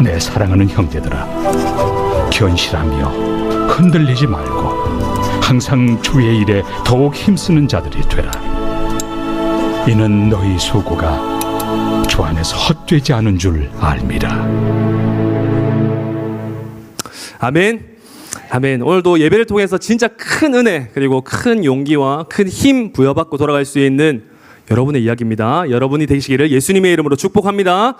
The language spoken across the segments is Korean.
내 사랑하는 형제들아, 견실하며 흔들리지 말고 항상 주의 일에 더욱 힘쓰는 자들이 되라. 이는 너희 수고가 주 안에서 헛되지 않은 줄 알미라. 아멘. 아멘. 오늘도 예배를 통해서 진짜 큰 은혜 그리고 큰 용기와 큰 힘 부여받고 돌아갈 수 있는 여러분의 이야기입니다. 여러분이 되시기를 예수님의 이름으로 축복합니다.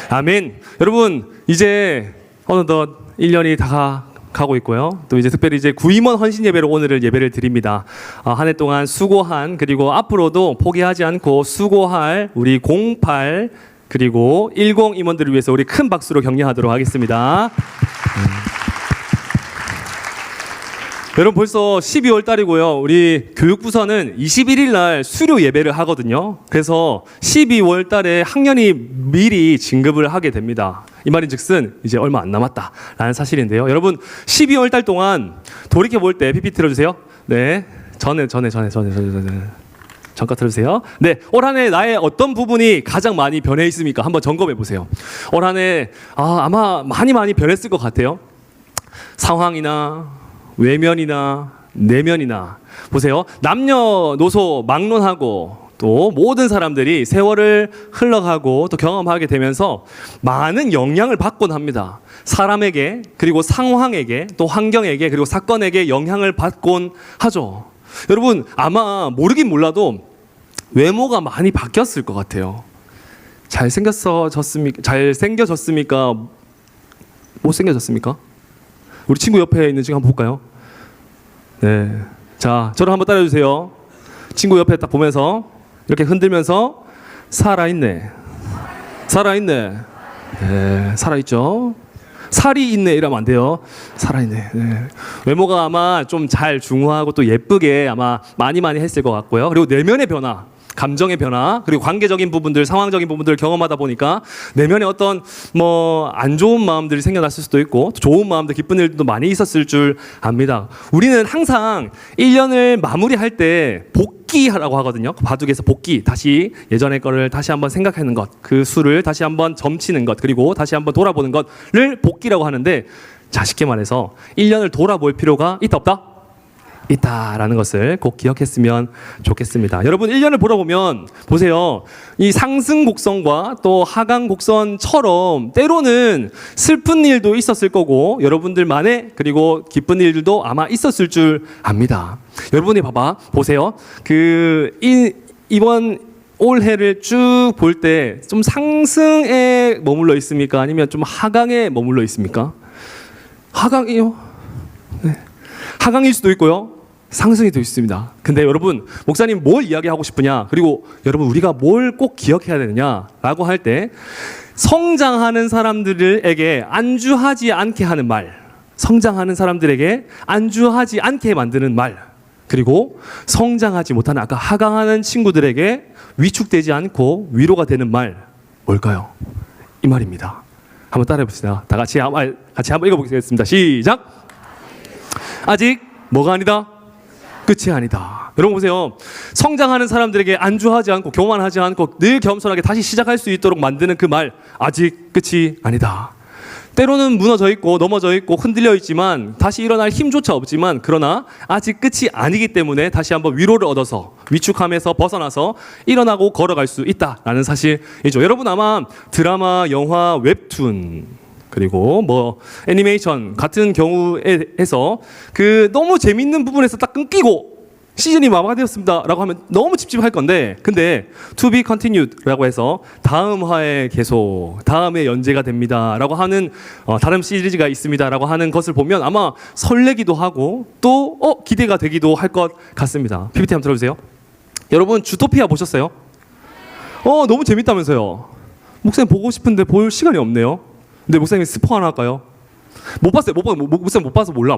아멘. 여러분, 이제 어느덧 1년이 다 가고 있고요. 또 이제 특별히 이제 구임원 헌신 예배로 오늘을 예배를 드립니다. 한 해 동안 수고한, 그리고 앞으로도 포기하지 않고 수고할 우리 08 그리고 10 임원들을 위해서 우리 큰 박수로 격려하도록 하겠습니다. 여러분, 벌써 12월 달이고요. 우리 교육부서는 21일 날 수료 예배를 하거든요. 그래서 12월 달에 학년이 미리 진급을 하게 됩니다. 이 말인즉슨 이제 얼마 안 남았다라는 사실인데요. 여러분, 12월 달 동안 돌이켜 볼 때 PPT 틀어주세요. 네, 전에 잠깐 들으세요. 네, 올 한 해 나의 어떤 부분이 가장 많이 변해 있습니까? 한번 점검해 보세요. 올 한 해 아마 많이 변했을 것 같아요. 상황이나 외면이나 내면이나 보세요. 남녀노소 막론하고 또 모든 사람들이 세월을 흘러가고 또 경험하게 되면서 많은 영향을 받곤 합니다. 사람에게, 그리고 상황에게, 또 환경에게, 그리고 사건에게 영향을 받곤 하죠. 여러분, 아마 모르긴 몰라도 외모가 많이 바뀌었을 것 같아요. 잘생겨졌습니까? 못생겨졌습니까? 우리 친구 옆에 있는 친구 한번 볼까요? 네. 자, 저를 한번 따라해주세요. 친구 옆에 딱 보면서 이렇게 흔들면서 살아있네. 살아있네. 네, 살아있죠? 살이 있네 이러면 안 돼요. 살아있네. 네. 외모가 아마 좀 잘 중후하고 또 예쁘게 아마 많이 했을 것 같고요. 그리고 내면의 변화, 감정의 변화, 그리고 관계적인 부분들, 상황적인 부분들을 경험하다 보니까 내면에 어떤 안 좋은 마음들이 생겨났을 수도 있고 또 좋은 마음들, 기쁜 일도 많이 있었을 줄 압니다. 우리는 항상 1년을 마무리할 때 복기라고 하거든요. 바둑에서 복기, 다시 예전의 거를 다시 한번 생각하는 것, 그 수를 다시 한번 점치는 것, 그리고 다시 한번 돌아보는 것을 복기라고 하는데, 자, 쉽게 말해서 1년을 돌아볼 필요가 있다 없다? 있다라는 것을 꼭 기억했으면 좋겠습니다. 여러분, 1년을 보러보면 보세요. 이 상승 곡선과 또 하강 곡선처럼 때로는 슬픈 일도 있었을 거고 여러분들만의, 그리고 기쁜 일들도 아마 있었을 줄 압니다. 여러분이 보세요. 이번 올해를 쭉 볼 때 좀 상승에 머물러 있습니까? 아니면 좀 하강에 머물러 있습니까? 하강이요. 네. 하강일 수도 있고요. 상승이 될 수 있습니다. 근데 여러분, 목사님 뭘 이야기하고 싶으냐? 그리고 여러분, 우리가 뭘 꼭 기억해야 되느냐라고 할 때, 성장하는 사람들에게 안주하지 않게 하는 말, 성장하는 사람들에게 안주하지 않게 만드는 말, 그리고 성장하지 못하는 아까 하강하는 친구들에게 위축되지 않고 위로가 되는 말, 뭘까요? 이 말입니다. 한번 따라해 봅시다. 다 같이 한번 읽어보겠습니다. 시작. 아직 뭐가 아니다? 끝이 아니다. 여러분 보세요. 성장하는 사람들에게 안주하지 않고 교만하지 않고 늘 겸손하게 다시 시작할 수 있도록 만드는 그 말, 아직 끝이 아니다. 때로는 무너져 있고 넘어져 있고 흔들려 있지만 다시 일어날 힘조차 없지만, 그러나 아직 끝이 아니기 때문에 다시 한번 위로를 얻어서 위축함에서 벗어나서 일어나고 걸어갈 수 있다라는 사실이죠. 여러분, 아마 드라마, 영화, 웹툰, 그리고 애니메이션 같은 경우에서 너무 재밌는 부분에서 딱 끊기고 시즌이 마무리되었습니다 라고 하면 너무 찝찝할 건데, 근데 to be continued 라고 해서 다음 화에 계속, 다음에 연재가 됩니다 라고 하는 다른 시리즈가 있습니다 라고 하는 것을 보면 아마 설레기도 하고 또 기대가 되기도 할 것 같습니다. PPT 한번 들어주세요. 여러분, 주토피아 보셨어요? 너무 재밌다면서요. 목사님 보고 싶은데 볼 시간이 없네요. 근데 목사님 스포 하나 할까요? 못 봤어요. 목사님 못 봐서 몰라.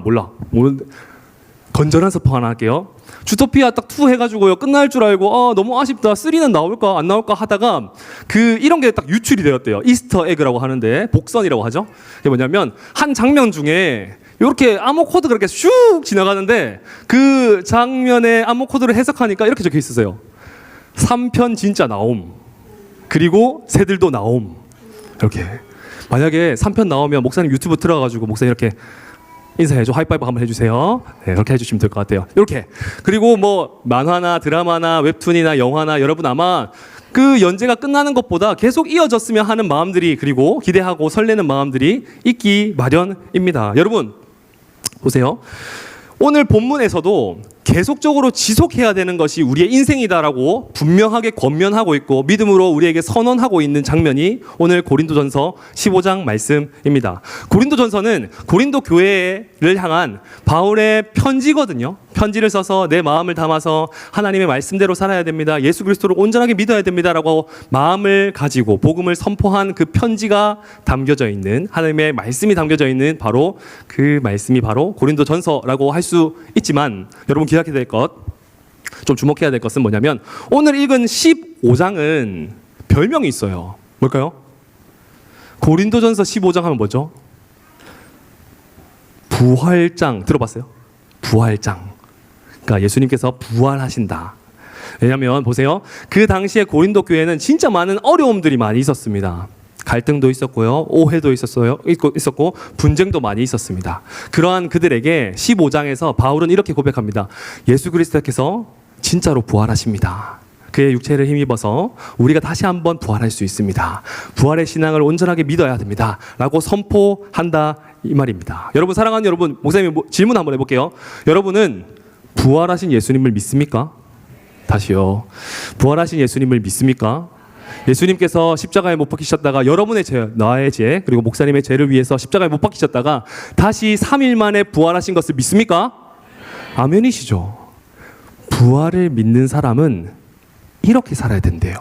건전한 스포 하나 할게요. 주토피아 딱 2 해가지고요, 끝날 줄 알고 너무 아쉽다, 3는 나올까 안 나올까 하다가 이런 게 딱 유출이 되었대요. 이스터 에그라고 하는데, 복선이라고 하죠. 이게 뭐냐면 한 장면 중에 이렇게 암호 코드가 이렇게 슉 지나가는데, 그 장면의 암호 코드를 해석하니까 이렇게 적혀 있었어요. 3편 진짜 나옴, 그리고 새들도 나옴. 이렇게 만약에 3편 나오면 목사님 유튜브 들어가지고 목사님 이렇게 인사해줘, 하이파이브 한번 해주세요. 네, 그렇게 해주시면 될 것 같아요. 이렇게. 그리고 뭐 만화나 드라마나 웹툰이나 영화나 여러분 아마 그 연재가 끝나는 것보다 계속 이어졌으면 하는 마음들이, 그리고 기대하고 설레는 마음들이 있기 마련입니다. 여러분 보세요. 오늘 본문에서도 계속적으로 지속해야 되는 것이 우리의 인생이다라고 분명하게 권면하고 있고 믿음으로 우리에게 선언하고 있는 장면이 오늘 고린도전서 15장 말씀입니다. 고린도전서는 고린도 교회를 향한 바울의 편지거든요. 편지를 써서 내 마음을 담아서 하나님의 말씀대로 살아야 됩니다. 예수 그리스도를 온전하게 믿어야 됩니다라고 마음을 가지고 복음을 선포한 그 편지가 담겨져 있는, 하나님의 말씀이 담겨져 있는 바로 그 말씀이 바로 고린도전서라고 할 수 있지만, 여러분 기억해야 될 것, 좀 주목해야 될 것은 뭐냐면 오늘 읽은 15장은 별명이 있어요. 뭘까요? 고린도전서 15장 하면 뭐죠? 부활장. 들어봤어요? 부활장. 그러니까 예수님께서 부활하신다. 왜냐하면 보세요. 그 당시에 고린도 교회는 진짜 많은 어려움들이 많이 있었습니다. 갈등도 있었고요, 오해도 있었고 분쟁도 많이 있었습니다. 그러한 그들에게 15장에서 바울은 이렇게 고백합니다. 예수 그리스도께서 진짜로 부활하십니다. 그의 육체를 힘입어서 우리가 다시 한번 부활할 수 있습니다. 부활의 신앙을 온전하게 믿어야 됩니다. 라고 선포한다, 이 말입니다. 여러분, 사랑하는 여러분, 목사님 질문 한번 해볼게요. 여러분은 부활하신 예수님을 믿습니까? 다시요. 부활하신 예수님을 믿습니까? 예수님께서 십자가에 못 박히셨다가 여러분의 죄, 나의 죄, 그리고 목사님의 죄를 위해서 십자가에 못 박히셨다가 다시 3일 만에 부활하신 것을 믿습니까? 아멘이시죠. 부활을 믿는 사람은 이렇게 살아야 된대요.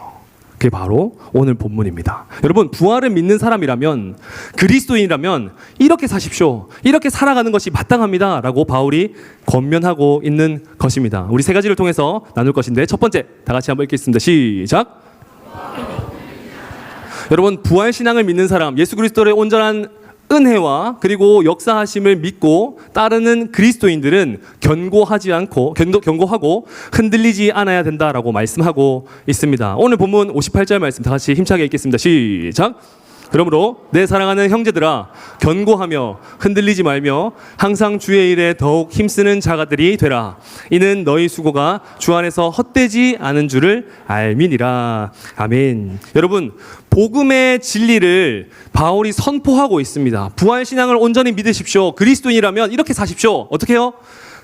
그게 바로 오늘 본문입니다. 여러분, 부활을 믿는 사람이라면, 그리스도인이라면 이렇게 사십시오, 이렇게 살아가는 것이 마땅합니다 라고 바울이 권면하고 있는 것입니다. 우리 세 가지를 통해서 나눌 것인데, 첫 번째 다 같이 한번 읽겠습니다. 시작. 여러분, 부활신앙을 믿는 사람, 예수 그리스도의 온전한 은혜와 그리고 역사하심을 믿고 따르는 그리스도인들은 견고하고 흔들리지 않아야 된다라고 말씀하고 있습니다. 오늘 본문 58절 말씀 다 같이 힘차게 읽겠습니다. 시작. 그러므로 내 사랑하는 형제들아, 견고하며 흔들리지 말며 항상 주의 일에 더욱 힘쓰는 자가들이 되라. 이는 너희 수고가 주 안에서 헛되지 않은 줄을 알미니라. 아멘. 여러분, 복음의 진리를 바울이 선포하고 있습니다. 부활신앙을 온전히 믿으십시오. 그리스도인이라면 이렇게 사십시오. 어떻게 해요?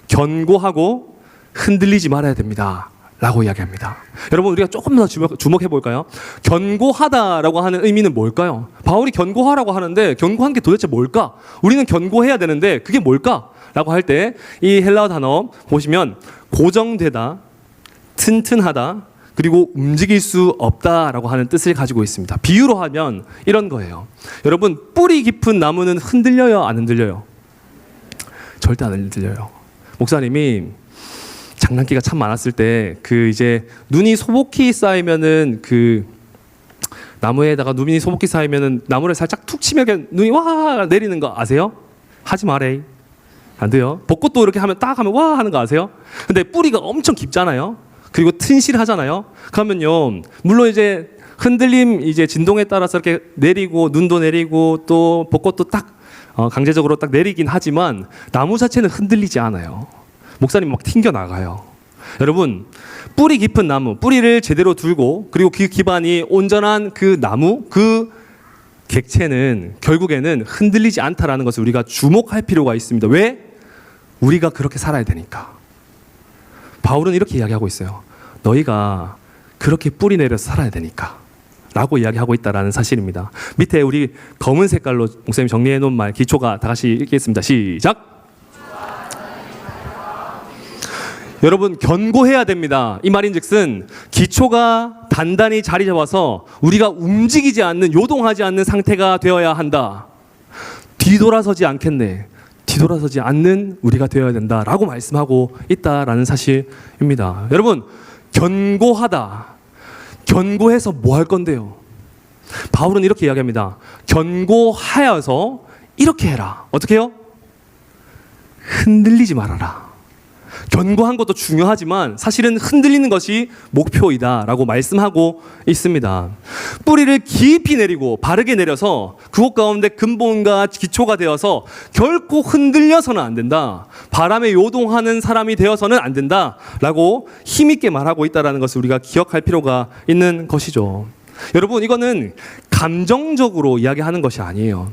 견고하고 흔들리지 말아야 됩니다 라고 이야기합니다. 여러분, 우리가 조금 더 주목해 볼까요? 견고하다라고 하는 의미는 뭘까요? 바울이 견고하라고 하는데 견고한 게 도대체 뭘까? 우리는 견고해야 되는데 그게 뭘까? 라고 할 때 이 헬라어 단어 보시면 고정되다, 튼튼하다, 그리고 움직일 수 없다라고 하는 뜻을 가지고 있습니다. 비유로 하면 이런 거예요. 여러분, 뿌리 깊은 나무는 흔들려요, 안 흔들려요? 절대 안 흔들려요. 목사님이 장난기가 참 많았을 때 이제 눈이 소복히 쌓이면은 나무에다가 눈이 소복히 쌓이면은 나무를 살짝 툭 치면 눈이 와 내리는 거 아세요? 하지 마래. 안 돼요. 벚꽃도 이렇게 하면 딱 하면 와 하는 거 아세요? 근데 뿌리가 엄청 깊잖아요. 그리고 튼실하잖아요. 그러면요, 물론 이제 흔들림, 이제 진동에 따라서 이렇게 내리고 눈도 내리고 또 벚꽃도 딱 강제적으로 딱 내리긴 하지만 나무 자체는 흔들리지 않아요. 목사님 막 튕겨 나가요. 여러분, 뿌리 깊은 나무, 뿌리를 제대로 들고 그리고 그 기반이 온전한 그 나무, 그 객체는 결국에는 흔들리지 않다라는 것을 우리가 주목할 필요가 있습니다. 왜? 우리가 그렇게 살아야 되니까. 바울은 이렇게 이야기하고 있어요. 너희가 그렇게 뿌리 내려서 살아야 되니까 라고 이야기하고 있다는 사실입니다. 밑에 우리 검은 색깔로 목사님 정리해 놓은 말, 기초가 다 같이 읽겠습니다. 시작. 여러분, 견고해야 됩니다. 이 말인즉슨 기초가 단단히 자리 잡아서 우리가 움직이지 않는, 요동하지 않는 상태가 되어야 한다. 뒤돌아서지 않겠네. 뒤돌아서지 않는 우리가 되어야 된다라고 말씀하고 있다라는 사실입니다. 여러분, 견고하다. 견고해서 뭐 할 건데요? 바울은 이렇게 이야기합니다. 견고하여서 이렇게 해라. 어떻게 해요? 흔들리지 말아라. 견고한 것도 중요하지만 사실은 흔들리는 것이 목표이다라고 말씀하고 있습니다. 뿌리를 깊이 내리고 바르게 내려서 그곳 가운데 근본과 기초가 되어서 결코 흔들려서는 안 된다. 바람에 요동하는 사람이 되어서는 안 된다라고 힘있게 말하고 있다는 것을 우리가 기억할 필요가 있는 것이죠. 여러분, 이거는 감정적으로 이야기하는 것이 아니에요.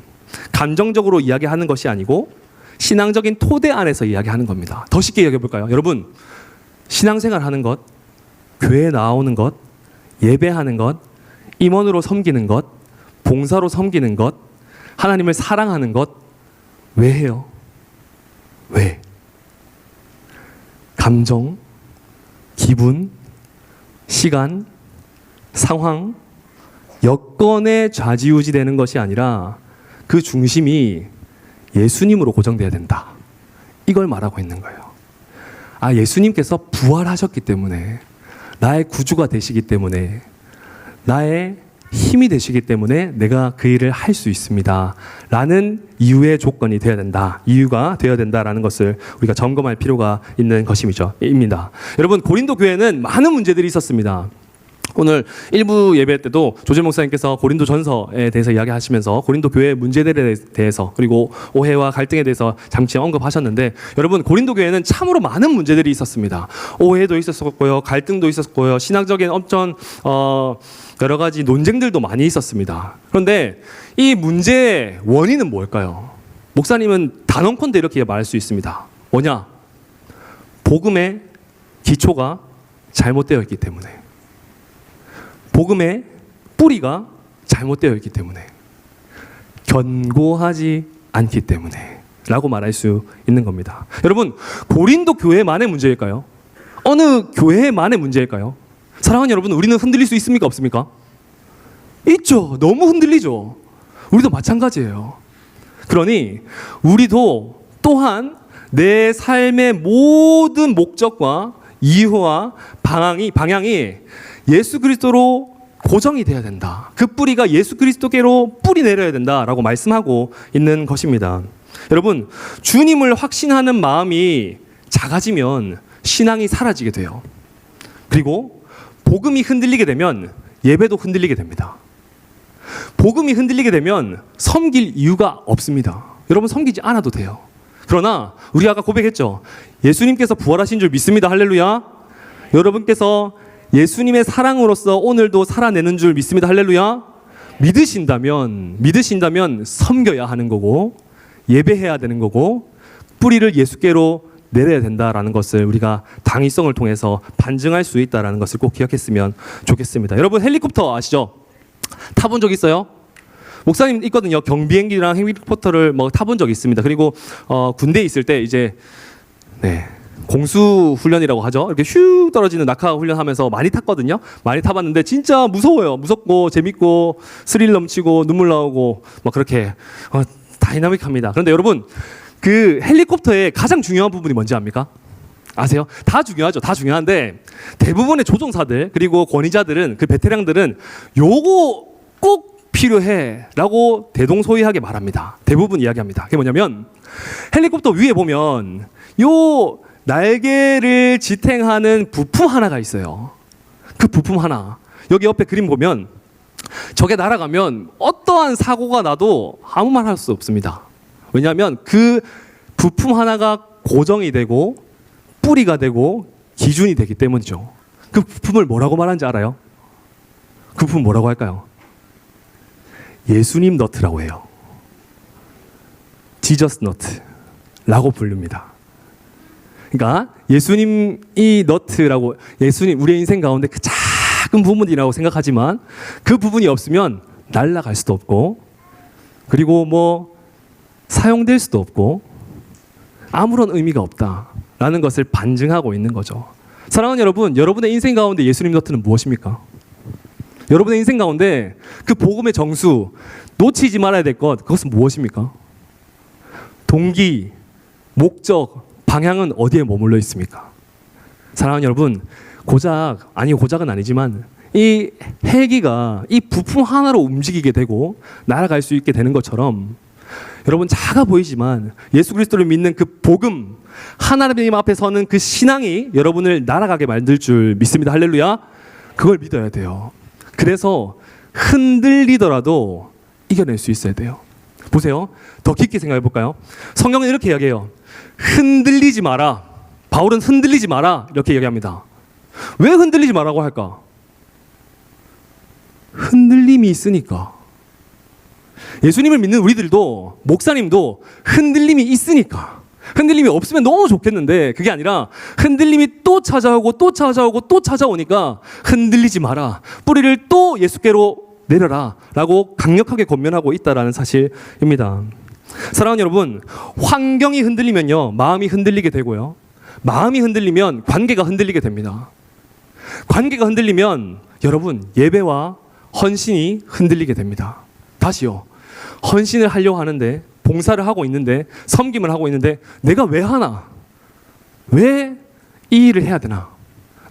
감정적으로 이야기하는 것이 아니고 신앙적인 토대 안에서 이야기하는 겁니다. 더 쉽게 이야기해 볼까요? 여러분, 신앙생활 하는 것, 교회에 나오는 것, 예배하는 것, 임원으로 섬기는 것, 봉사로 섬기는 것, 하나님을 사랑하는 것, 왜 해요? 왜? 감정, 기분, 시간, 상황, 여건에 좌지우지 되는 것이 아니라 그 중심이 예수님으로 고정돼야 된다. 이걸 말하고 있는 거예요. 아, 예수님께서 부활하셨기 때문에, 나의 구주가 되시기 때문에, 나의 힘이 되시기 때문에 내가 그 일을 할 수 있습니다. 라는 이유의 조건이 되어야 된다. 이유가 되어야 된다라는 것을 우리가 점검할 필요가 있는 것입니다. 여러분, 고린도 교회는 많은 문제들이 있었습니다. 오늘 일부 예배 때도 조재 목사님께서 고린도 전서에 대해서 이야기하시면서 고린도 교회의 문제들에 대해서 그리고 오해와 갈등에 대해서 잠시 언급하셨는데, 여러분, 고린도 교회는 참으로 많은 문제들이 있었습니다. 오해도 있었고요, 갈등도 있었고요, 신학적인 엄청 여러 가지 논쟁들도 많이 있었습니다. 그런데 이 문제의 원인은 뭘까요? 목사님은 단언컨대 이렇게 말할 수 있습니다. 뭐냐? 복음의 기초가 잘못되어 있기 때문에, 복음의 뿌리가 잘못되어 있기 때문에, 견고하지 않기 때문에 라고 말할 수 있는 겁니다. 여러분, 고린도 교회만의 문제일까요? 어느 교회만의 문제일까요? 사랑하는 여러분, 우리는 흔들릴 수 있습니까? 없습니까? 있죠. 너무 흔들리죠. 우리도 마찬가지예요. 그러니 우리도 또한 내 삶의 모든 목적과 이유와 방향이 예수 그리스도로 고정이 돼야 된다. 그 뿌리가 예수 그리스도께로 뿌리 내려야 된다라고 말씀하고 있는 것입니다. 여러분, 주님을 확신하는 마음이 작아지면 신앙이 사라지게 돼요. 그리고 복음이 흔들리게 되면 예배도 흔들리게 됩니다. 복음이 흔들리게 되면 섬길 이유가 없습니다. 여러분, 섬기지 않아도 돼요. 그러나 우리 아까 고백했죠. 예수님께서 부활하신 줄 믿습니다. 할렐루야. 여러분께서 예수님의 사랑으로서 오늘도 살아내는 줄 믿습니다. 할렐루야. 믿으신다면 섬겨야 하는 거고, 예배해야 되는 거고, 뿌리를 예수께로 내려야 된다라는 것을 우리가 당위성을 통해서 반증할 수 있다라는 것을 꼭 기억했으면 좋겠습니다. 여러분, 헬리콥터 아시죠? 타본 적 있어요? 목사님 있거든요. 경비행기랑 헬리콥터를 타본 적 있습니다. 그리고 군대에 있을 때 이제 공수 훈련이라고 하죠. 이렇게 슉 떨어지는 낙하 훈련하면서 많이 탔거든요. 많이 타봤는데 진짜 무서워요. 무섭고 재밌고 스릴 넘치고 눈물 나오고 그렇게 다이나믹합니다. 그런데 여러분, 그 헬리콥터의 가장 중요한 부분이 뭔지 압니까? 아세요? 다 중요하죠. 다 중요한데 대부분의 조종사들 그리고 권위자들은, 그 베테랑들은 요거 꼭 필요해라고 대동소이하게 말합니다. 대부분 이야기합니다. 그게 뭐냐면, 헬리콥터 위에 보면 요 날개를 지탱하는 부품 하나가 있어요. 그 부품 하나, 여기 옆에 그림 보면 저게 날아가면 어떠한 사고가 나도 아무 말 할 수 없습니다. 왜냐하면 그 부품 하나가 고정이 되고 뿌리가 되고 기준이 되기 때문이죠. 그 부품을 뭐라고 말하는지 알아요? 그 부품 뭐라고 할까요? 예수님 너트라고 해요. 지저스 너트라고 부릅니다. 그러니까 예수님이 너트라고, 예수님 우리의 인생 가운데 그 작은 부분이라고 생각하지만 그 부분이 없으면 날아갈 수도 없고, 그리고 사용될 수도 없고 아무런 의미가 없다라는 것을 반증하고 있는 거죠. 사랑하는 여러분, 여러분의 인생 가운데 예수님 너트는 무엇입니까? 여러분의 인생 가운데 그 복음의 정수, 놓치지 말아야 될 것, 그것은 무엇입니까? 동기, 목적, 방향은 어디에 머물러 있습니까? 사랑하는 여러분, 고작은 아니지만 이 헬기가 이 부품 하나로 움직이게 되고 날아갈 수 있게 되는 것처럼 여러분 작아 보이지만 예수 그리스도를 믿는 그 복음, 하나님 앞에 서는 그 신앙이 여러분을 날아가게 만들 줄 믿습니다. 할렐루야. 그걸 믿어야 돼요. 그래서 흔들리더라도 이겨낼 수 있어야 돼요. 보세요. 더 깊게 생각해 볼까요? 성경은 이렇게 이야기해요. 흔들리지 마라. 바울은 흔들리지 마라 이렇게 얘기합니다. 왜 흔들리지 마라고 할까? 흔들림이 있으니까. 예수님을 믿는 우리들도, 목사님도 흔들림이 있으니까. 흔들림이 없으면 너무 좋겠는데 그게 아니라 흔들림이 또 찾아오고 또 찾아오고 또 찾아오니까 흔들리지 마라. 뿌리를 또 예수께로 내려라 라고 강력하게 권면하고 있다는 사실입니다. 사랑하는 여러분, 환경이 흔들리면요 마음이 흔들리게 되고요, 마음이 흔들리면 관계가 흔들리게 됩니다. 관계가 흔들리면 여러분 예배와 헌신이 흔들리게 됩니다. 다시요, 헌신을 하려고 하는데, 봉사를 하고 있는데, 섬김을 하고 있는데 내가 왜 하나? 왜 이 일을 해야 되나?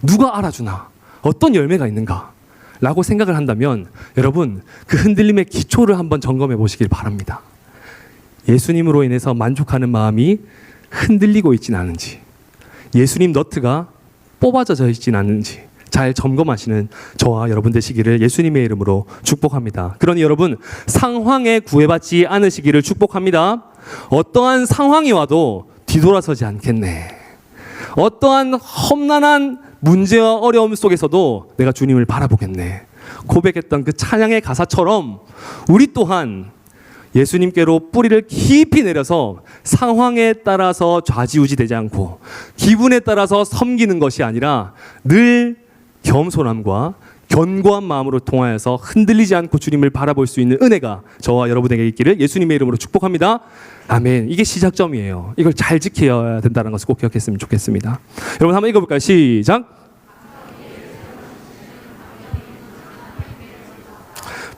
누가 알아주나? 어떤 열매가 있는가? 라고 생각을 한다면 여러분 그 흔들림의 기초를 한번 점검해 보시길 바랍니다. 예수님으로 인해서 만족하는 마음이 흔들리고 있지는 않은지, 예수님 너트가 뽑아져 있지는 않은지 잘 점검하시는 저와 여러분 되시기를 예수님의 이름으로 축복합니다. 그러니 여러분 상황에 구애받지 않으시기를 축복합니다. 어떠한 상황이 와도 뒤돌아서지 않겠네. 어떠한 험난한 문제와 어려움 속에서도 내가 주님을 바라보겠네. 고백했던 그 찬양의 가사처럼 우리 또한 예수님께로 뿌리를 깊이 내려서 상황에 따라서 좌지우지되지 않고 기분에 따라서 섬기는 것이 아니라 늘 겸손함과 견고한 마음으로 통하여서 흔들리지 않고 주님을 바라볼 수 있는 은혜가 저와 여러분에게 있기를 예수님의 이름으로 축복합니다. 아멘. 이게 시작점이에요. 이걸 잘 지켜야 된다는 것을 꼭 기억했으면 좋겠습니다. 여러분 한번 읽어볼까요? 시작.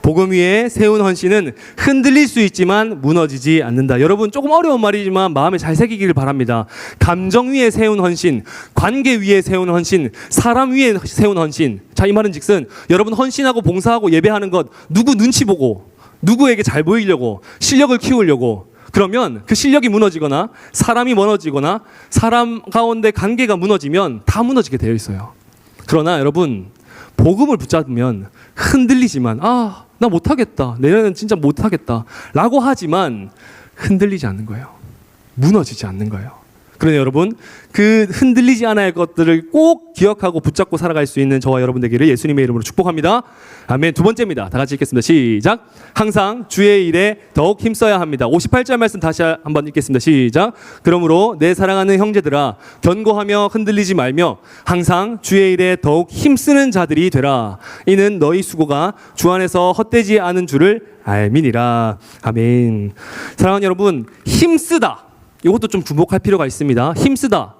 복음 위에 세운 헌신은 흔들릴 수 있지만 무너지지 않는다. 여러분 조금 어려운 말이지만 마음에 잘 새기기를 바랍니다. 감정 위에 세운 헌신, 관계 위에 세운 헌신, 사람 위에 세운 헌신. 자, 이 말은 즉슨 여러분 헌신하고 봉사하고 예배하는 것 누구 눈치 보고 누구에게 잘 보이려고 실력을 키우려고 그러면 그 실력이 무너지거나 사람이 무너지거나 사람 가운데 관계가 무너지면 다 무너지게 되어 있어요. 그러나 여러분 복음을 붙잡으면 흔들리지만 나 못하겠다, 내년엔 진짜 못하겠다 라고 하지만 흔들리지 않는 거예요. 무너지지 않는 거예요. 그러니 여러분 그 흔들리지 않아야 할 것들을 꼭 기억하고 붙잡고 살아갈 수 있는 저와 여러분 되기를 예수님의 이름으로 축복합니다. 아멘. 두 번째입니다. 다 같이 읽겠습니다. 시작. 항상 주의 일에 더욱 힘써야 합니다. 58절 말씀 다시 한번 읽겠습니다. 시작. 그러므로 내 사랑하는 형제들아 견고하며 흔들리지 말며 항상 주의 일에 더욱 힘쓰는 자들이 되라. 이는 너희 수고가 주 안에서 헛되지 않은 줄을 알미니라. 아멘. 사랑하는 여러분, 힘쓰다, 이것도 좀 주목할 필요가 있습니다. 힘쓰다,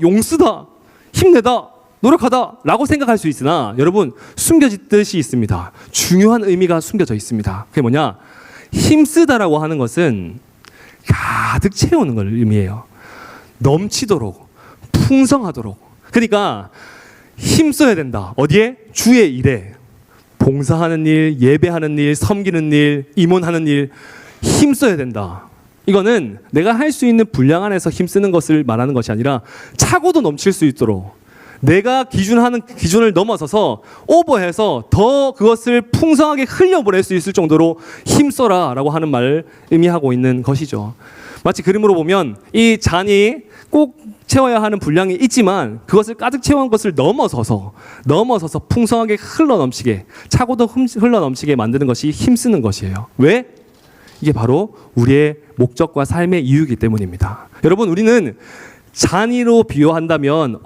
용쓰다, 힘내다, 노력하다 라고 생각할 수 있으나 여러분 숨겨진 뜻이 있습니다. 중요한 의미가 숨겨져 있습니다. 그게 뭐냐? 힘쓰다라고 하는 것은 가득 채우는 걸 의미해요. 넘치도록, 풍성하도록. 그러니까 힘써야 된다. 어디에? 주의 일에. 봉사하는 일, 예배하는 일, 섬기는 일, 임원하는 일 힘써야 된다. 이거는 내가 할 수 있는 분량 안에서 힘쓰는 것을 말하는 것이 아니라 차고도 넘칠 수 있도록 내가 기준을 넘어서서 오버해서 더 그것을 풍성하게 흘려보낼 수 있을 정도로 힘써라 라고 하는 말을 의미하고 있는 것이죠. 마치 그림으로 보면 이 잔이 꼭 채워야 하는 분량이 있지만 그것을 가득 채운 것을 넘어서서 풍성하게 흘러넘치게, 차고도 흘러넘치게 만드는 것이 힘쓰는 것이에요. 왜? 이게 바로 우리의 목적과 삶의 이유이기 때문입니다. 여러분 우리는 잔이로 비유한다면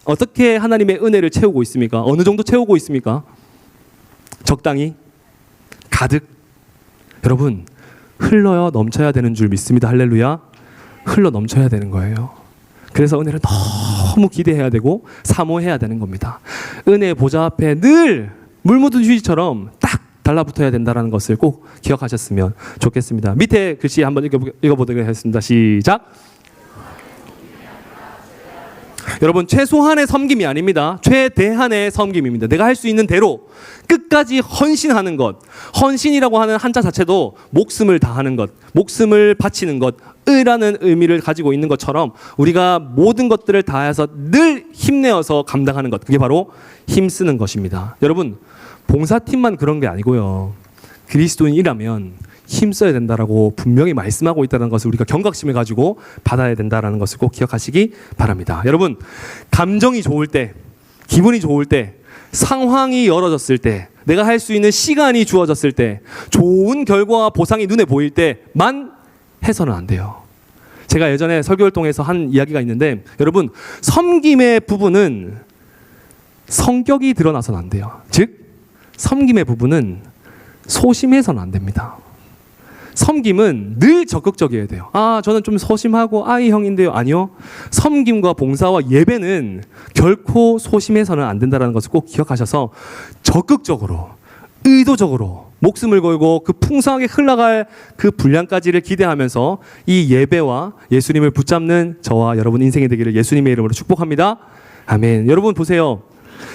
어떻게 하나님의 은혜를 채우고 있습니까? 어느 정도 채우고 있습니까? 적당히? 가득? 여러분 흘러 넘쳐야 되는 줄 믿습니다. 할렐루야. 흘러 넘쳐야 되는 거예요. 그래서 은혜를 너무 기대해야 되고 사모해야 되는 겁니다. 은혜의 보좌 앞에 늘 물 묻은 휴지처럼 딱 달라붙어야 된다는 것을 꼭 기억하셨으면 좋겠습니다. 밑에 글씨 한번 읽어보도록 하겠습니다. 시작. 여러분, 최소한의 섬김이 아닙니다. 최대한의 섬김입니다. 내가 할 수 있는 대로 끝까지 헌신하는 것. 헌신이라고 하는 한자 자체도 목숨을 다하는 것, 목숨을 바치는 것, 의라는 의미를 가지고 있는 것처럼 우리가 모든 것들을 다해서 늘 힘내어서 감당하는 것, 그게 바로 힘쓰는 것입니다. 여러분, 봉사팀만 그런 게 아니고요. 그리스도인이라면 힘써야 된다라고 분명히 말씀하고 있다는 것을 우리가 경각심을 가지고 받아야 된다는 것을 꼭 기억하시기 바랍니다. 여러분, 감정이 좋을 때, 기분이 좋을 때, 상황이 열어졌을 때, 내가 할 수 있는 시간이 주어졌을 때, 좋은 결과와 보상이 눈에 보일 때만 해서는 안 돼요. 제가 예전에 설교활동에서 한 이야기가 있는데, 여러분, 섬김의 부분은 성격이 드러나서는 안 돼요. 즉, 섬김의 부분은 소심해서는 안 됩니다. 섬김은 늘 적극적이어야 돼요. 아, 저는 좀 소심하고 아이 형인데요. 아니요. 섬김과 봉사와 예배는 결코 소심해서는 안 된다는 것을 꼭 기억하셔서 적극적으로, 의도적으로 목숨을 걸고 그 풍성하게 흘러갈 그 분량까지를 기대하면서 이 예배와 예수님을 붙잡는 저와 여러분 인생이 되기를 예수님의 이름으로 축복합니다. 아멘. 여러분 보세요.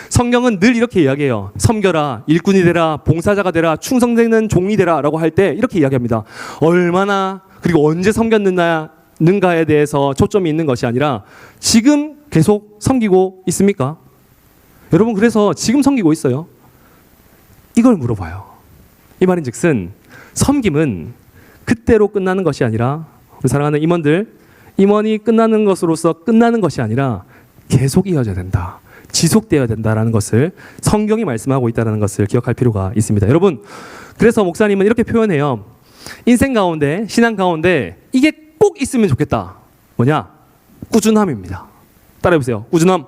성경은 늘 이렇게 이야기해요. 섬겨라, 일꾼이 되라, 봉사자가 되라, 충성되는 종이 되라 라고 할 때 이렇게 이야기합니다. 얼마나 그리고 언제 섬겼는가에 대해서 초점이 있는 것이 아니라 지금 계속 섬기고 있습니까? 여러분, 그래서 지금 섬기고 있어요? 이걸 물어봐요. 이 말인즉슨 섬김은 그때로 끝나는 것이 아니라, 우리 사랑하는 임원들, 임원이 끝나는 것으로서 끝나는 것이 아니라 계속 이어져야 된다, 지속되어야 된다라는 것을 성경이 말씀하고 있다는 것을 기억할 필요가 있습니다. 여러분, 그래서 목사님은 이렇게 표현해요. 인생 가운데, 신앙 가운데 이게 꼭 있으면 좋겠다. 뭐냐? 꾸준함입니다. 따라해보세요. 꾸준함.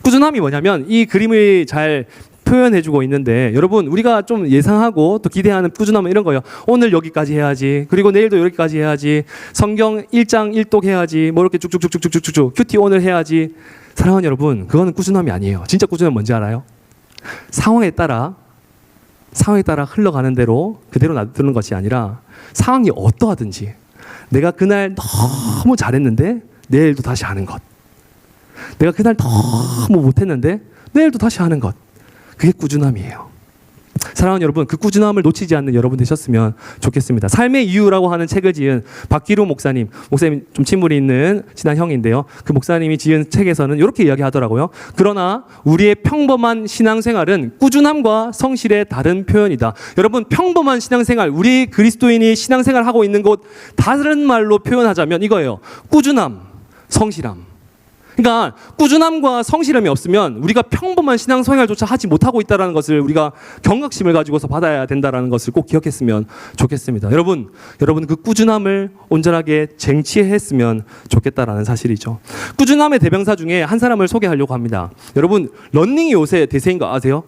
꾸준함이 뭐냐면 이 그림을 잘 표현해주고 있는데, 여러분, 우리가 좀 예상하고 또 기대하는 꾸준함은 이런 거예요. 오늘 여기까지 해야지, 그리고 내일도 여기까지 해야지, 성경 1장 1독 해야지, 뭐 이렇게 쭉쭉쭉쭉쭉쭉 큐티 오늘 해야지. 사랑하는 여러분, 그거는 꾸준함이 아니에요. 진짜 꾸준함은 뭔지 알아요? 상황에 따라 흘러가는 대로 그대로 놔두는 것이 아니라, 상황이 어떠하든지 내가 그날 너무 잘했는데 내일도 다시 하는 것, 내가 그날 너무 못했는데 내일도 다시 하는 것, 그게 꾸준함이에요. 사랑하는 여러분, 그 꾸준함을 놓치지 않는 여러분 되셨으면 좋겠습니다. 삶의 이유라고 하는 책을 지은 박기루 목사님 좀 친분이 있는 친한 형인데요. 그 목사님이 지은 책에서는 이렇게 이야기하더라고요. 그러나 우리의 평범한 신앙생활은 꾸준함과 성실의 다른 표현이다. 여러분, 평범한 신앙생활, 우리 그리스도인이 신앙생활하고 있는 곳, 다른 말로 표현하자면 이거예요. 꾸준함, 성실함. 그러니까 꾸준함과 성실함이 없으면 우리가 평범한 신앙생활조차 하지 못하고 있다는 것을 우리가 경각심을 가지고서 받아야 된다는 것을 꼭 기억했으면 좋겠습니다. 여러분 그 꾸준함을 온전하게 쟁취했으면 좋겠다라는 사실이죠. 꾸준함의 대명사 중에 한 사람을 소개하려고 합니다. 여러분, 러닝이 요새 대세인 거 아세요?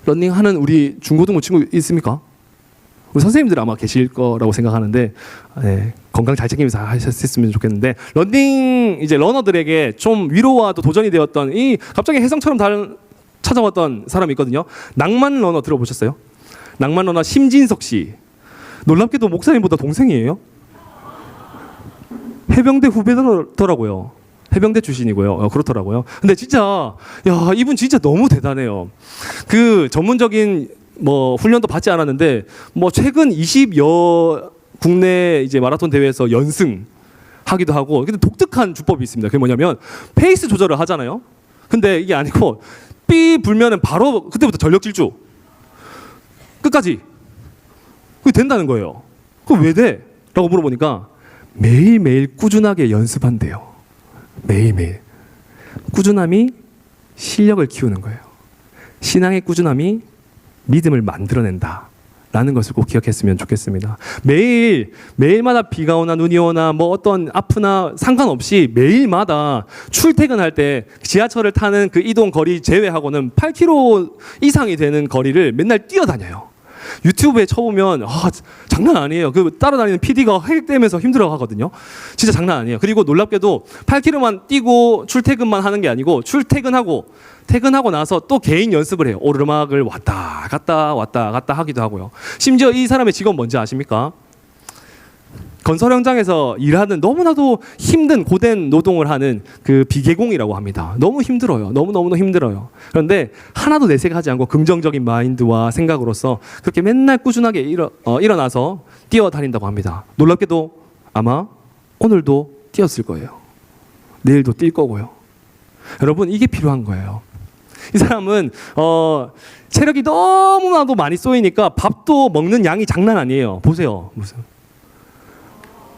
러닝하는 우리 중고등부 친구 있습니까? 우리 선생님들 아마 계실 거라고 생각하는데, 네, 건강 잘 챙기면서 하셨으면 좋겠는데, 러닝 이제 러너들에게 좀 위로와 또 도전이 되었던, 이 갑자기 혜성처럼 찾아왔던 사람이 있거든요. 낭만 러너 들어보셨어요? 낭만 러너 심진석 씨. 놀랍게도 목사님보다 동생이에요. 해병대 후배더라고요. 해병대 출신이고요. 그렇더라고요. 근데 진짜 이분 진짜 너무 대단해요. 그 전문적인 훈련도 받지 않았는데 최근 20여 국내 이제 마라톤 대회에서 연승하기도 하고, 근데 독특한 주법이 있습니다. 그게 뭐냐면 페이스 조절을 하잖아요. 근데 이게 아니고 삐 불면은 바로 그때부터 전력 질주 끝까지 그게 된다는 거예요. 그럼 왜 돼? 라고 물어보니까 매일매일 꾸준하게 연습한대요. 매일매일. 꾸준함이 실력을 키우는 거예요. 신앙의 꾸준함이 믿음을 만들어낸다 라는 것을 꼭 기억했으면 좋겠습니다. 매일마다 비가 오나 눈이 오나 어떤 아프나 상관없이 매일마다 출퇴근할 때 지하철을 타는 그 이동 거리 제외하고는 8km 이상이 되는 거리를 맨날 뛰어다녀요. 유튜브에 쳐보면 장난 아니에요. 그 따라다니는 PD가 헥대면서 힘들어하거든요. 진짜 장난 아니에요. 그리고 놀랍게도 8km만 뛰고 출퇴근만 하는 게 아니고, 퇴근하고 나서 또 개인 연습을 해요. 오르막을 왔다 갔다 하기도 하고요. 심지어 이 사람의 직업 뭔지 아십니까? 건설 현장에서 일하는 너무나도 힘든 고된 노동을 하는 그 비계공이라고 합니다. 너무 힘들어요. 너무너무 힘들어요. 그런데 하나도 내색하지 않고 긍정적인 마인드와 생각으로서 그렇게 맨날 꾸준하게 일어나서 뛰어다닌다고 합니다. 놀랍게도 아마 오늘도 뛰었을 거예요. 내일도 뛸 거고요. 여러분, 이게 필요한 거예요. 이 사람은 체력이 너무나도 많이 쏘이니까 밥도 먹는 양이 장난 아니에요. 보세요.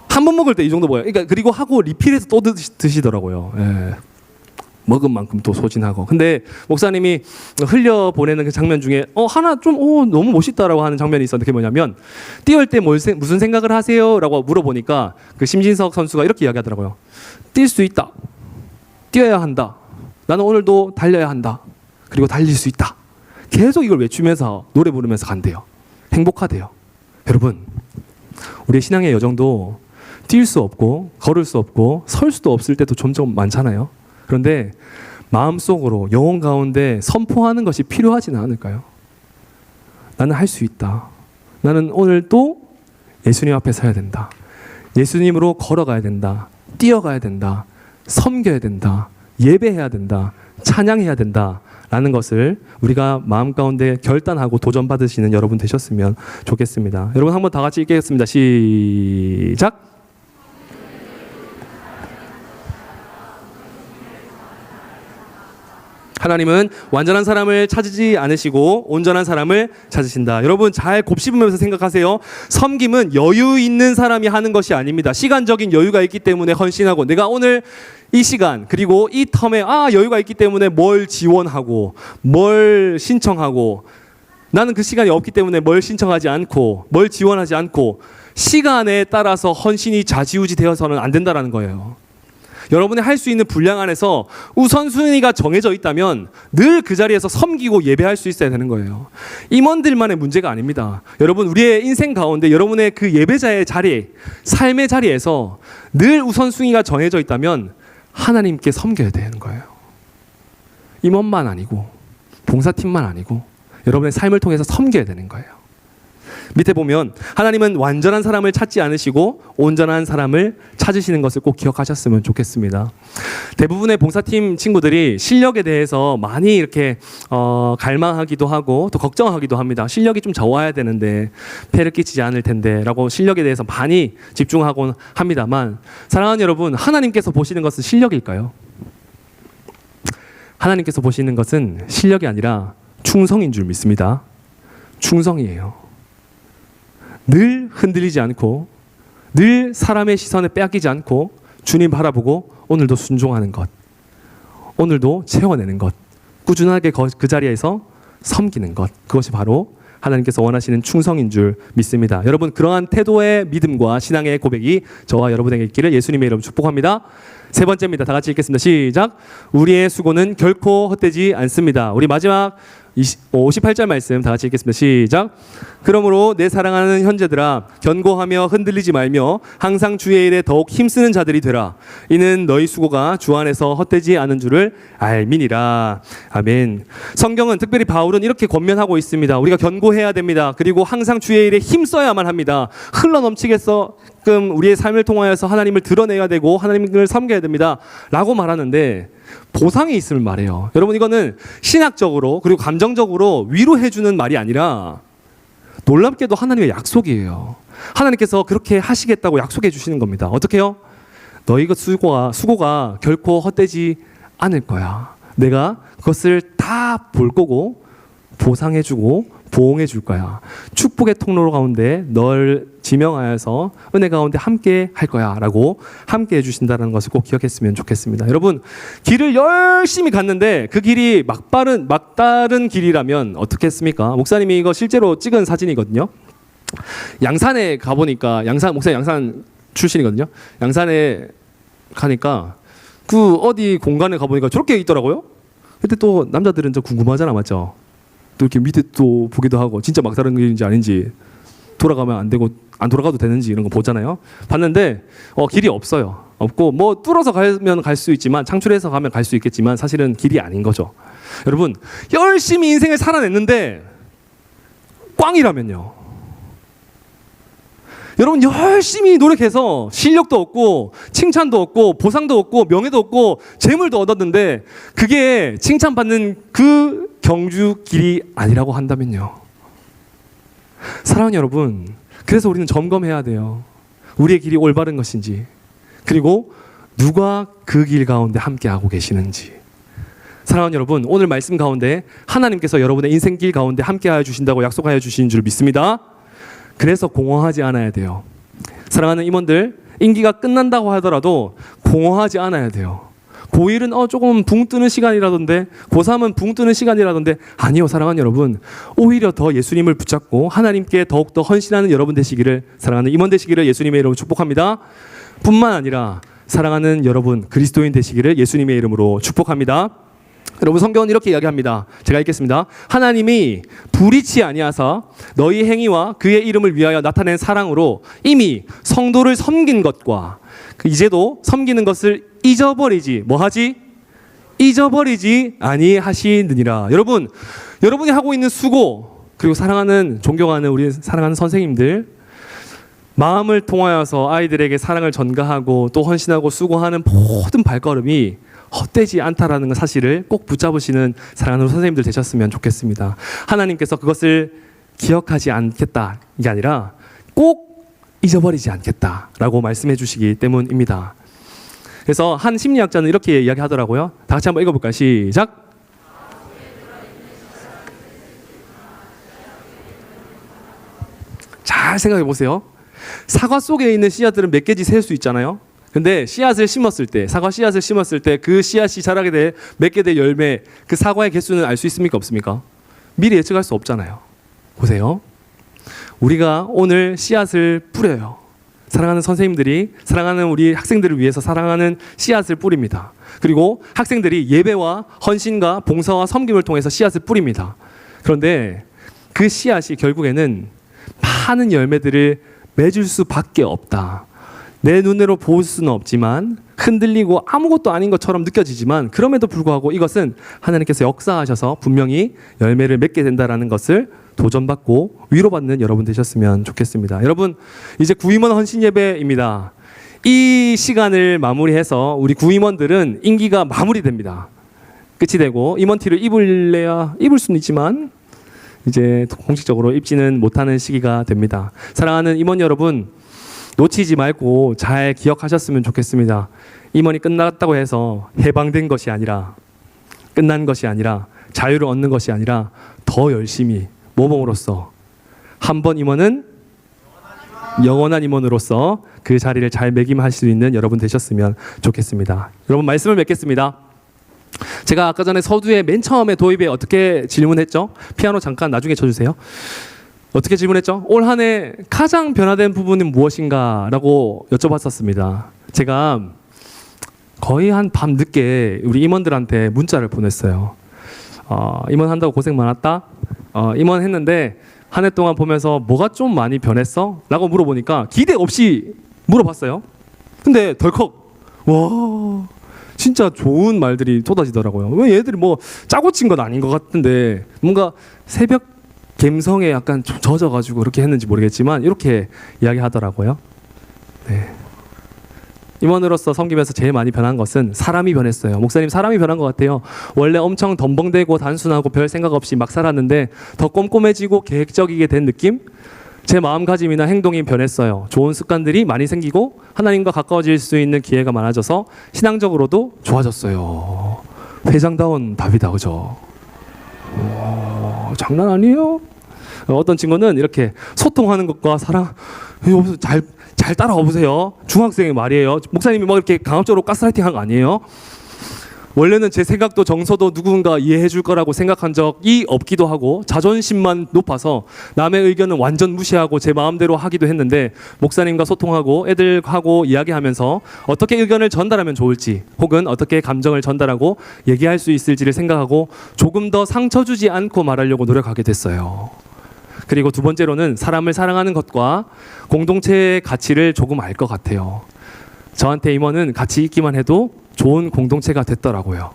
한 번 먹을 때 이 정도 먹어요. 그러니까 그리고 하고 리필해서 또 드시더라고요. 예. 먹은 만큼 또 소진하고. 근데 목사님이 흘려 보내는 그 장면 중에 하나 좀 너무 멋있다라고 하는 장면이 있었는데 그게 뭐냐면 뛰어올 때 무슨 생각을 하세요?라고 물어보니까 그 심진석 선수가 이렇게 이야기하더라고요. 뛸 수 있다. 뛰어야 한다. 나는 오늘도 달려야 한다. 그리고 달릴 수 있다. 계속 이걸 외치면서 노래 부르면서 간대요. 행복하대요. 여러분, 우리의 신앙의 여정도 뛸 수 없고 걸을 수 없고 설 수도 없을 때도 점점 많잖아요. 그런데 마음속으로 영혼 가운데 선포하는 것이 필요하지는 않을까요? 나는 할 수 있다. 나는 오늘 또 예수님 앞에 서야 된다. 예수님으로 걸어가야 된다. 뛰어가야 된다. 섬겨야 된다. 예배해야 된다. 찬양해야 된다. 라는 것을 우리가 마음 가운데 결단하고 도전받으시는 여러분 되셨으면 좋겠습니다. 여러분 한번 다 같이 읽겠습니다. 시작! 하나님은 완전한 사람을 찾지 않으시고 온전한 사람을 찾으신다. 여러분 잘 곱씹으면서 생각하세요. 섬김은 여유 있는 사람이 하는 것이 아닙니다. 시간적인 여유가 있기 때문에 헌신하고 내가 오늘 이 시간 그리고 이 텀에 여유가 있기 때문에 뭘 지원하고 뭘 신청하고 나는 그 시간이 없기 때문에 뭘 신청하지 않고 뭘 지원하지 않고 시간에 따라서 헌신이 좌지우지 되어서는 안 된다라는 거예요. 여러분이 할 수 있는 분량 안에서 우선순위가 정해져 있다면 늘 그 자리에서 섬기고 예배할 수 있어야 되는 거예요. 임원들만의 문제가 아닙니다. 여러분 우리의 인생 가운데 여러분의 그 예배자의 자리, 삶의 자리에서 늘 우선순위가 정해져 있다면 하나님께 섬겨야 되는 거예요. 임원만 아니고 봉사팀만 아니고 여러분의 삶을 통해서 섬겨야 되는 거예요. 밑에 보면 하나님은 완전한 사람을 찾지 않으시고 온전한 사람을 찾으시는 것을 꼭 기억하셨으면 좋겠습니다. 대부분의 봉사팀 친구들이 실력에 대해서 많이 이렇게 갈망하기도 하고 또 걱정하기도 합니다. 실력이 좀 좋아야 되는데 폐를 끼치지 않을 텐데 라고 실력에 대해서 많이 집중하곤 합니다만 사랑하는 여러분, 하나님께서 보시는 것은 실력일까요? 하나님께서 보시는 것은 실력이 아니라 충성인 줄 믿습니다. 충성이에요. 늘 흔들리지 않고 늘 사람의 시선에 빼앗기지 않고 주님 바라보고 오늘도 순종하는 것, 오늘도 채워내는 것, 꾸준하게 그 자리에서 섬기는 것, 그것이 바로 하나님께서 원하시는 충성인 줄 믿습니다. 여러분 그러한 태도의 믿음과 신앙의 고백이 저와 여러분에게 있기를 예수님의 이름으로 축복합니다. 세 번째입니다. 다 같이 읽겠습니다. 시작. 우리의 수고는 결코 헛되지 않습니다. 우리 마지막 58절 말씀 다 같이 읽겠습니다. 시작. 그러므로 내 사랑하는 형제들아 견고하며 흔들리지 말며 항상 주의 일에 더욱 힘쓰는 자들이 되라. 이는 너희 수고가 주 안에서 헛되지 않은 줄을 알미니라. 아멘. 성경은 특별히 바울은 이렇게 권면하고 있습니다. 우리가 견고해야 됩니다. 그리고 항상 주의 일에 힘써야만 합니다. 흘러넘치게끔 우리의 삶을 통하여서 하나님을 드러내야 되고 하나님을 섬겨야 됩니다. 라고 말하는데 보상이 있음을 말해요. 여러분 이거는 신학적으로 그리고 감정적으로 위로해주는 말이 아니라 놀랍게도 하나님의 약속이에요. 하나님께서 그렇게 하시겠다고 약속해 주시는 겁니다. 어떻게 해요? 너희 수고가 결코 헛되지 않을 거야. 내가 그것을 다 볼 거고 보상해주고 보응해 줄 거야. 축복의 통로 가운데 널 지명하여서 은혜 가운데 함께 할 거야 라고 함께 해주신다는 것을 꼭 기억했으면 좋겠습니다. 여러분 길을 열심히 갔는데 그 길이 막다른 길이라면 어떻게 했습니까? 목사님이 이거 실제로 찍은 사진이거든요. 양산에 가보니까 목사님 양산 출신이거든요. 양산에 가니까 그 어디 공간에 가보니까 저렇게 있더라고요. 그때 또 남자들은 좀 궁금하잖아, 맞죠? 또 이렇게 밑에 또 보기도 하고 진짜 막다른 길인지 아닌지 돌아가면 안 되고 안 돌아가도 되는지 이런 거 보잖아요. 봤는데 길이 없어요. 없고 뭐 뚫어서 가면 갈 수 있지만 창출해서 가면 갈 수 있겠지만 사실은 길이 아닌 거죠. 여러분 열심히 인생을 살아냈는데 꽝이라면요. 여러분 열심히 노력해서 실력도 얻고 칭찬도 얻고 보상도 얻고 명예도 얻고 재물도 얻었는데 그게 칭찬받는 그 경주길이 아니라고 한다면요. 사랑하는 여러분, 그래서 우리는 점검해야 돼요. 우리의 길이 올바른 것인지, 그리고 누가 그 길 가운데 함께하고 계시는지. 사랑하는 여러분, 오늘 말씀 가운데 하나님께서 여러분의 인생길 가운데 함께하여 주신다고 약속하여 주신 줄 믿습니다. 그래서 공허하지 않아야 돼요. 사랑하는 임원들, 임기가 끝난다고 하더라도 공허하지 않아야 돼요. 고1은 조금 붕 뜨는 시간이라던데, 고3은 붕 뜨는 시간이라던데, 아니요. 사랑하는 여러분, 오히려 더 예수님을 붙잡고 하나님께 더욱더 헌신하는 여러분 되시기를, 사랑하는 임원 되시기를 예수님의 이름으로 축복합니다. 뿐만 아니라 사랑하는 여러분 그리스도인 되시기를 예수님의 이름으로 축복합니다. 여러분, 성경은 이렇게 이야기합니다. 제가 읽겠습니다. 하나님이 불의치 아니하사 너희 행위와 그의 이름을 위하여 나타낸 사랑으로 이미 성도를 섬긴 것과 이제도 섬기는 것을 잊어버리지 뭐하지? 잊어버리지 아니하시느니라. 여러분, 여러분이 하고 있는 수고, 그리고 사랑하는 존경하는 우리 사랑하는 선생님들, 마음을 통하여서 아이들에게 사랑을 전가하고 또 헌신하고 수고하는 모든 발걸음이 헛되지 않다라는 사실을 꼭 붙잡으시는 사랑하는 선생님들 되셨으면 좋겠습니다. 하나님께서 그것을 기억하지 않겠다, 이게 아니라 꼭 잊어버리지 않겠다라고 말씀해 주시기 때문입니다. 그래서 한 심리학자는 이렇게 이야기하더라고요. 다 같이 한번 읽어볼까요? 시작. 잘 생각해 보세요. 사과 속에 있는 씨앗들은 몇 개지 셀 수 있잖아요. 근데 씨앗을 심었을 때, 사과 씨앗을 심었을 때 그 씨앗이 자라게 될 몇 개 될 열매, 그 사과의 개수는 알 수 있습니까? 없습니까? 미리 예측할 수 없잖아요. 보세요. 우리가 오늘 씨앗을 뿌려요. 사랑하는 선생님들이 사랑하는 우리 학생들을 위해서 사랑하는 씨앗을 뿌립니다. 그리고 학생들이 예배와 헌신과 봉사와 섬김을 통해서 씨앗을 뿌립니다. 그런데 그 씨앗이 결국에는 많은 열매들을 맺을 수밖에 없다. 내 눈으로 볼 수는 없지만 흔들리고 아무것도 아닌 것처럼 느껴지지만 그럼에도 불구하고 이것은 하나님께서 역사하셔서 분명히 열매를 맺게 된다는 것을 도전받고 위로받는 여러분 되셨으면 좋겠습니다. 여러분, 이제 구임원 헌신 예배입니다. 이 시간을 마무리해서 우리 구임원들은 임기가 마무리됩니다. 끝이 되고 임원티를 입을래야 입을 수는 있지만 이제 공식적으로 입지는 못하는 시기가 됩니다. 사랑하는 임원 여러분, 놓치지 말고 잘 기억하셨으면 좋겠습니다. 임원이 끝났다고 해서 해방된 것이 아니라, 끝난 것이 아니라, 자유를 얻는 것이 아니라 더 열심히 모범으로서 한 번 임원은 영원한 임원으로서 그 자리를 잘 매김할 수 있는 여러분 되셨으면 좋겠습니다. 여러분, 말씀을 맺겠습니다. 제가 아까 전에 서두에 맨 처음에 도입에 어떻게 질문했죠? 피아노 잠깐 나중에 쳐주세요. 어떻게 질문했죠? 올 한 해 가장 변화된 부분은 무엇인가? 라고 여쭤봤었습니다. 제가 거의 한 밤 늦게 우리 임원들한테 문자를 보냈어요. 임원한다고 고생 많았다? 임원했는데 한 해 동안 보면서 뭐가 좀 많이 변했어? 라고 물어보니까 기대 없이 물어봤어요. 근데 덜컥, 와, 진짜 좋은 말들이 쏟아지더라고요. 왜 얘들이 뭐 짜고 친 건 아닌 것 같은데 뭔가 새벽 감성에 약간 젖어가지고 그렇게 했는지 모르겠지만 이렇게 이야기하더라고요. 네. 임원으로서 섬기면서 제일 많이 변한 것은 사람이 변했어요. 목사님, 사람이 변한 것 같아요. 원래 엄청 덤벙대고 단순하고 별 생각 없이 막 살았는데 더 꼼꼼해지고 계획적이게 된 느낌? 제 마음가짐이나 행동이 변했어요. 좋은 습관들이 많이 생기고 하나님과 가까워질 수 있는 기회가 많아져서 신앙적으로도 좋아졌어요. 회장다운 답이다, 그죠? 장난 아니에요? 어떤 친구는 이렇게 소통하는 것과 사랑, 잘 따라와 보세요. 중학생의 말이에요. 목사님이 막 이렇게 강압적으로 가스라이팅 한 거 아니에요? 원래는 제 생각도 정서도 누군가 이해해 줄 거라고 생각한 적이 없기도 하고 자존심만 높아서 남의 의견은 완전 무시하고 제 마음대로 하기도 했는데 목사님과 소통하고 애들하고 이야기하면서 어떻게 의견을 전달하면 좋을지 혹은 어떻게 감정을 전달하고 얘기할 수 있을지를 생각하고 조금 더 상처 주지 않고 말하려고 노력하게 됐어요. 그리고 두 번째로는 사람을 사랑하는 것과 공동체의 가치를 조금 알 것 같아요. 저한테 임원은 같이 있기만 해도 좋은 공동체가 됐더라고요.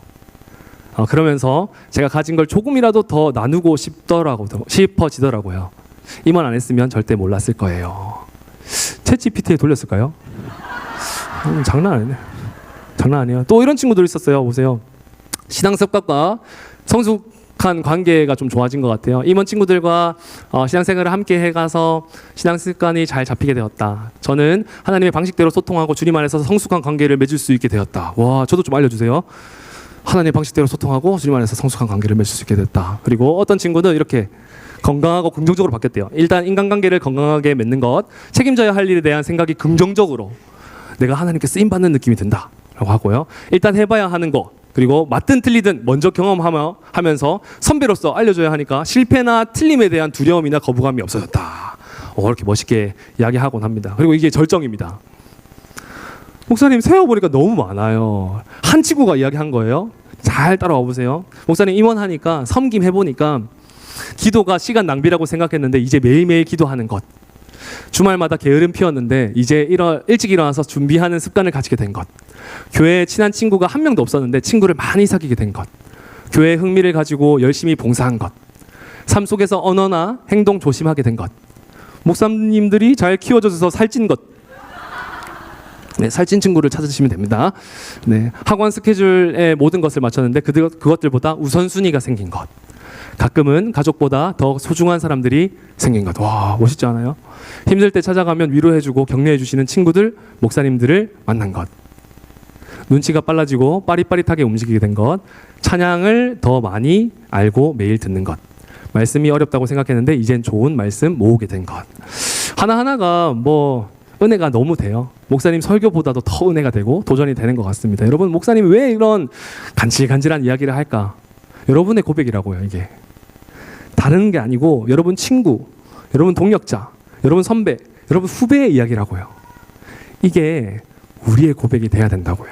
그러면서 제가 가진 걸 조금이라도 더 나누고 싶어지더라고요. 임원 안 했으면 절대 몰랐을 거예요. 챗 GPT에 돌렸을까요? 장난 아니네. 장난 아니에요. 또 이런 친구들 있었어요. 보세요. 신앙 습관과 성숙한 관계가 좀 좋아진 것 같아요. 임원 친구들과 신앙생활을 함께 해가서 신앙 습관이 잘 잡히게 되었다. 저는 하나님의 방식대로 소통하고 주님 안에서 성숙한 관계를 맺을 수 있게 되었다. 와, 저도 좀 알려주세요. 하나님의 방식대로 소통하고 주님 안에서 성숙한 관계를 맺을 수 있게 됐다. 그리고 어떤 친구는 이렇게 건강하고 긍정적으로 바뀌었대요. 일단 인간관계를 건강하게 맺는 것, 책임져야 할 일에 대한 생각이 긍정적으로 내가 하나님께 쓰임받는 느낌이 든다 라고 하고요. 일단 해봐야 하는 것, 그리고 맞든 틀리든 먼저 경험하면서 선배로서 알려줘야 하니까 실패나 틀림에 대한 두려움이나 거부감이 없어졌다. 이렇게 멋있게 이야기하곤 합니다. 그리고 이게 절정입니다. 목사님 세워보니까 너무 많아요. 한 친구가 이야기한 거예요. 잘 따라와 보세요. 목사님 임원하니까 섬김 해보니까 기도가 시간 낭비라고 생각했는데 이제 매일매일 기도하는 것, 주말마다 게으름 피웠는데 이제 일찍 일어나서 준비하는 습관을 가지게 된 것, 교회에 친한 친구가 한 명도 없었는데 친구를 많이 사귀게 된 것, 교회에 흥미를 가지고 열심히 봉사한 것, 삶 속에서 언어나 행동 조심하게 된 것, 목사님들이 잘 키워줘서 살찐 것. 네, 살찐 친구를 찾으시면 됩니다. 네, 학원 스케줄에 모든 것을 맞췄는데 그것들보다 우선순위가 생긴 것, 가끔은 가족보다 더 소중한 사람들이 생긴 것. 와, 멋있지 않아요? 힘들 때 찾아가면 위로해주고 격려해주시는 친구들, 목사님들을 만난 것, 눈치가 빨라지고 빠릿빠릿하게 움직이게 된 것, 찬양을 더 많이 알고 매일 듣는 것, 말씀이 어렵다고 생각했는데 이젠 좋은 말씀 모으게 된 것. 하나하나가 은혜가 너무 돼요. 목사님 설교보다도 더 은혜가 되고 도전이 되는 것 같습니다. 여러분, 목사님이 왜 이런 간질간질한 이야기를 할까? 여러분의 고백이라고요. 이게 다른 게 아니고 여러분 친구, 여러분 동력자, 여러분 선배, 여러분 후배의 이야기라고요. 이게 우리의 고백이 돼야 된다고요.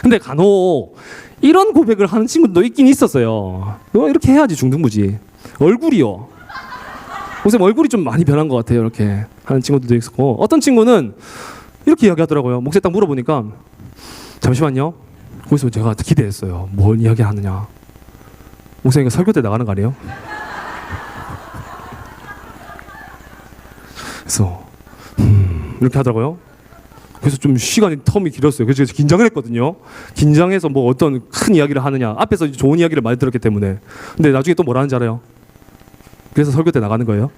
근데 간혹 이런 고백을 하는 친구도 있긴 있었어요. 너 이렇게 해야지 중등부지. 얼굴이요. 목사님 얼굴이 좀 많이 변한 것 같아요. 이렇게 하는 친구들도 있었고, 어떤 친구는 이렇게 이야기하더라고요. 목사님 딱 물어보니까 잠시만요. 거기서 제가 기대했어요. 뭘 이야기하느냐. 목사님 이거 설교 때 나가는 거 아니에요? 그래서 이렇게 하더라고요. 그래서 좀 시간이 텀이 길었어요. 그래서 제가 긴장을 했거든요. 긴장해서 어떤 큰 이야기를 하느냐. 앞에서 좋은 이야기를 많이 들었기 때문에. 근데 나중에 또 뭐라는지 알아요? 그래서 설교 때 나가는 거예요.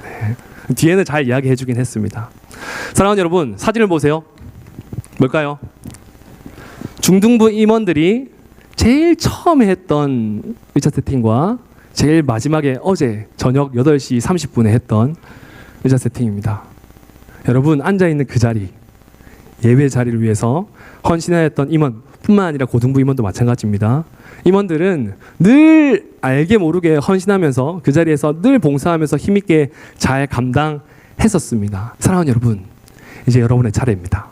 네. 뒤에는 잘 이야기해 주긴 했습니다. 사랑하는 여러분, 사진을 보세요. 뭘까요? 중등부 임원들이 제일 처음에 했던 1차 세팅과 제일 마지막에 어제 저녁 8시 30분에 했던 1차 세팅입니다. 여러분 앉아있는 그 자리, 예배 자리를 위해서 헌신하였던 임원뿐만 아니라 고등부 임원도 마찬가지입니다. 임원들은 늘 알게 모르게 헌신하면서 그 자리에서 늘 봉사하면서 힘있게 잘 감당했었습니다. 사랑하는 여러분, 이제 여러분의 차례입니다.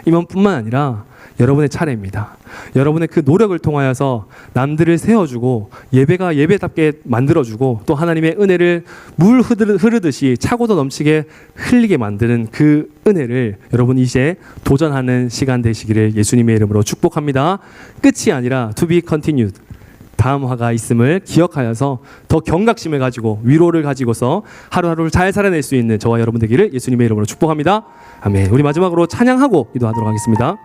임원뿐만 아니라 여러분의 차례입니다. 여러분의 그 노력을 통하여서 남들을 세워주고 예배가 예배답게 만들어주고 또 하나님의 은혜를 물 흐르듯이 차고도 넘치게 흘리게 만드는 그 은혜를 여러분 이제 도전하는 시간 되시기를 예수님의 이름으로 축복합니다. 끝이 아니라 to be continued. 다음 화가 있음을 기억하여서 더 경각심을 가지고 위로를 가지고서 하루하루를 잘 살아낼 수 있는 저와 여러분 되기를 예수님의 이름으로 축복합니다. 아멘. 우리 마지막으로 찬양하고 기도하도록 하겠습니다.